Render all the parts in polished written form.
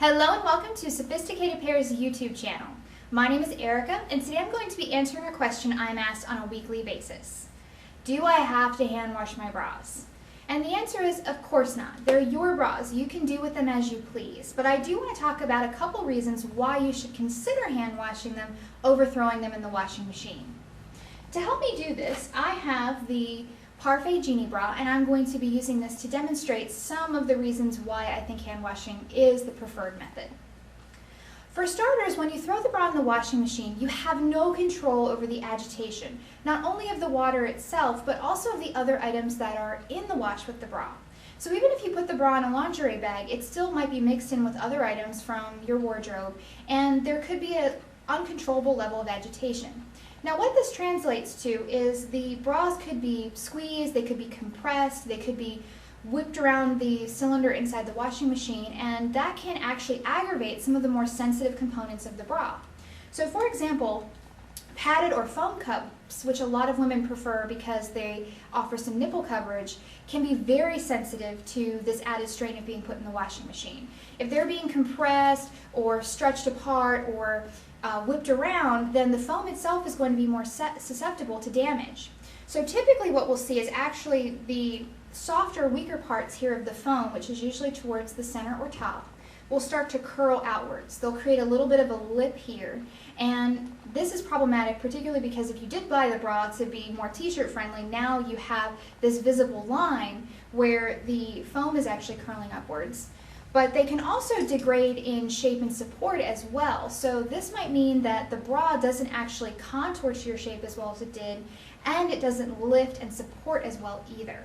Hello and welcome to Sophisticated Pairs YouTube channel. My name is Erica and today I'm going to be answering a question I'm asked on a weekly basis. Do I have to hand wash my bras? And the answer is of course not. They're your bras. You can do with them as you please. But I do want to talk about a couple reasons why you should consider hand washing them over throwing them in the washing machine. To help me do this, I have the Parfait Genie Bra, and I'm going to be using this to demonstrate some of the reasons why I think hand washing is the preferred method. For starters, when you throw the bra in the washing machine, you have no control over the agitation, not only of the water itself, but also of the other items that are in the wash with the bra. So even if you put the bra in a lingerie bag, it still might be mixed in with other items from your wardrobe, and there could be an uncontrollable level of agitation. Now what this translates to is the bras could be squeezed, they could be compressed, they could be whipped around the cylinder inside the washing machine, and that can actually aggravate some of the more sensitive components of the bra. So for example, padded or foam cups, which a lot of women prefer because they offer some nipple coverage, can be very sensitive to this added strain of being put in the washing machine. If they're being compressed or stretched apart or whipped around, then the foam itself is going to be more susceptible to damage. So typically what we'll see is actually the softer, weaker parts here of the foam, which is usually towards the center or top, will start to curl outwards. They'll create a little bit of a lip here, and this is problematic, particularly because if you did buy the bra to be more t-shirt friendly, now you have this visible line where the foam is actually curling upwards. But they can also degrade in shape and support as well. So this might mean that the bra doesn't actually contour to your shape as well as it did, and it doesn't lift and support as well either.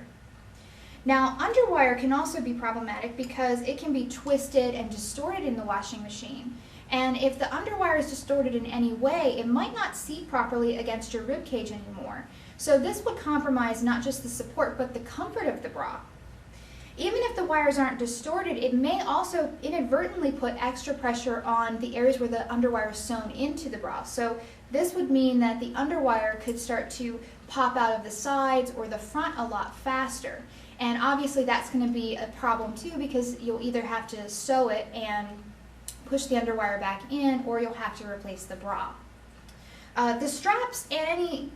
Now, underwire can also be problematic because it can be twisted and distorted in the washing machine. And if the underwire is distorted in any way, it might not seat properly against your rib cage anymore. So this would compromise not just the support, but the comfort of the bra. Even if the wires aren't distorted, it may also inadvertently put extra pressure on the areas where the underwire is sewn into the bra. So this would mean that the underwire could start to pop out of the sides or the front a lot faster. And obviously that's going to be a problem too, because you'll either have to sew it and push the underwire back in, or you'll have to replace the bra. The straps and any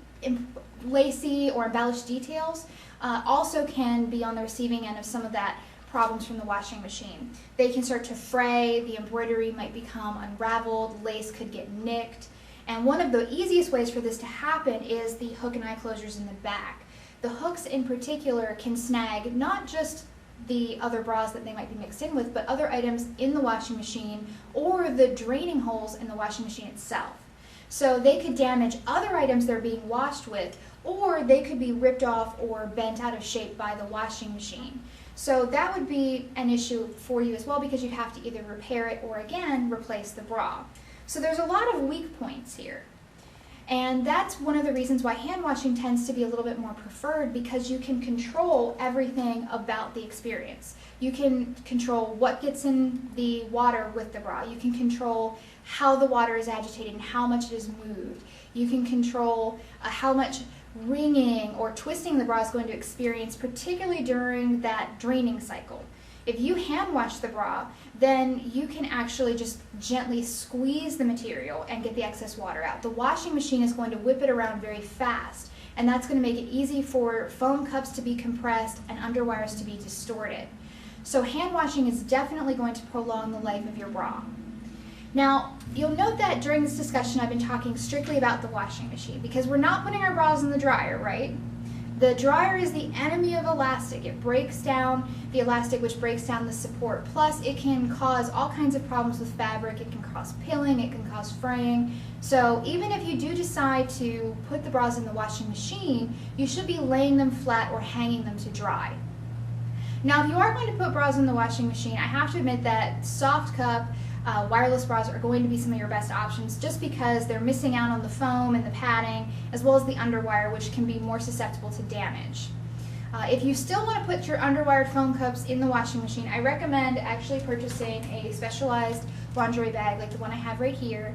lacy or embellished details also can be on the receiving end of some of that problems from the washing machine. They can start to fray, the embroidery might become unraveled, lace could get nicked, and one of the easiest ways for this to happen is the hook and eye closures in the back. The hooks in particular can snag not just the other bras that they might be mixed in with, but other items in the washing machine or the draining holes in the washing machine itself. So they could damage other items they're being washed with, or they could be ripped off or bent out of shape by the washing machine. So that would be an issue for you as well, because you'd have to either repair it or again replace the bra. So there's a lot of weak points here. And that's one of the reasons why hand washing tends to be a little bit more preferred, because you can control everything about the experience. You can control what gets in the water with the bra. You can control how the water is agitated and how much it is moved. You can control how much wringing or twisting the bra is going to experience, particularly during that draining cycle. If you hand wash the bra, then you can actually just gently squeeze the material and get the excess water out. The washing machine is going to whip it around very fast, and that's going to make it easy for foam cups to be compressed and underwires to be distorted. So hand washing is definitely going to prolong the life of your bra. Now, you'll note that during this discussion I've been talking strictly about the washing machine, because we're not putting our bras in the dryer, right? The dryer is the enemy of elastic. It breaks down the elastic, which breaks down the support. Plus, it can cause all kinds of problems with fabric. It can cause pilling, it can cause fraying. So even if you do decide to put the bras in the washing machine, you should be laying them flat or hanging them to dry. Now, if you are going to put bras in the washing machine, I have to admit that soft cup, wireless bras are going to be some of your best options, just because they're missing out on the foam and the padding, as well as the underwire, which can be more susceptible to damage. If you still want to put your underwired foam cups in the washing machine, I recommend actually purchasing a specialized lingerie bag like the one I have right here.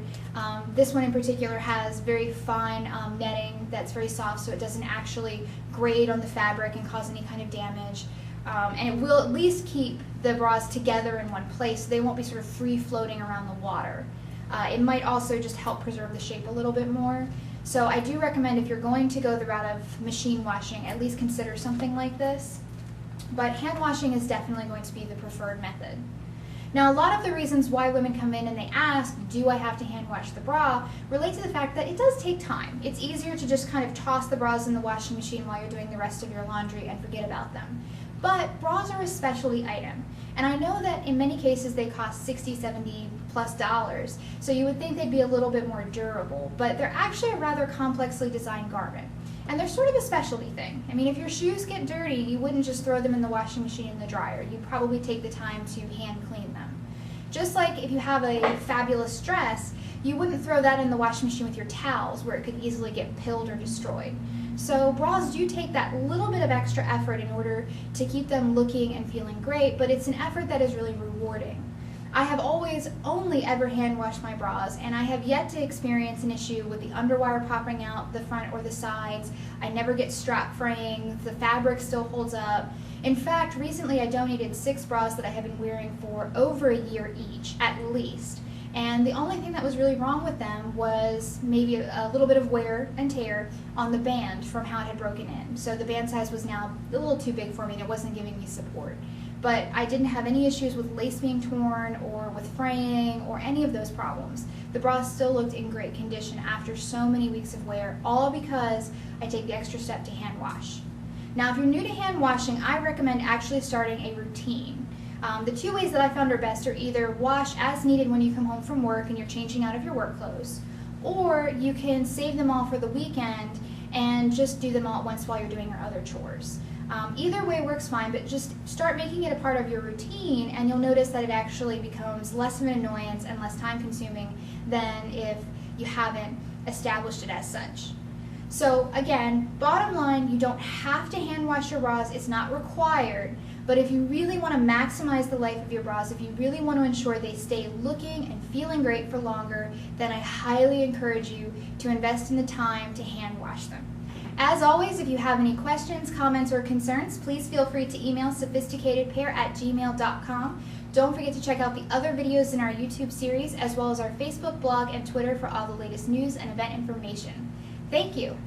This one in particular has very fine netting that's very soft, so it doesn't actually grade on the fabric and cause any kind of damage. and it will at least keep the bras together in one place so they won't be sort of free floating around the water. It might also just help preserve the shape a little bit more. So I do recommend, if you're going to go the route of machine washing, at least consider something like this. But hand washing is definitely going to be the preferred method. Now, a lot of the reasons why women come in and they ask, do I have to hand wash the bra, relate to the fact that it does take time. It's easier to just kind of toss the bras in the washing machine while you're doing the rest of your laundry and forget about them. But bras are a specialty item, and I know that in many cases they cost $60, $70+ dollars, so you would think they'd be a little bit more durable, but they're actually a rather complexly designed garment. And they're sort of a specialty thing. I mean, if your shoes get dirty, you wouldn't just throw them in the washing machine in the dryer. You'd probably take the time to hand clean them. Just like if you have a fabulous dress, you wouldn't throw that in the washing machine with your towels where it could easily get pilled or destroyed. So bras do take that little bit of extra effort in order to keep them looking and feeling great, but it's an effort that is really rewarding. I have always only ever hand washed my bras, and I have yet to experience an issue with the underwire popping out the front or the sides. I never get strap fraying, the fabric still holds up. In fact, recently I donated 6 bras that I have been wearing for over a year each, at least. And the only thing that was really wrong with them was maybe a little bit of wear and tear on the band from how it had broken in. So the band size was now a little too big for me and it wasn't giving me support. But I didn't have any issues with lace being torn or with fraying or any of those problems. The bra still looked in great condition after so many weeks of wear, all because I take the extra step to hand wash. Now, if you're new to hand washing, I recommend actually starting a routine. The 2 ways that I found are best are either wash as needed when you come home from work and you're changing out of your work clothes, or you can save them all for the weekend and just do them all at once while you're doing your other chores. Either way works fine, but just start making it a part of your routine and you'll notice that it actually becomes less of an annoyance and less time consuming than if you haven't established it as such. So again, bottom line, you don't have to hand wash your bras, it's not required, but if you really want to maximize the life of your bras, if you really want to ensure they stay looking and feeling great for longer, then I highly encourage you to invest in the time to hand wash them. As always, if you have any questions, comments, or concerns, please feel free to email sophisticatedpair@gmail.com. Don't forget to check out the other videos in our YouTube series, as well as our Facebook, blog, and Twitter for all the latest news and event information. Thank you.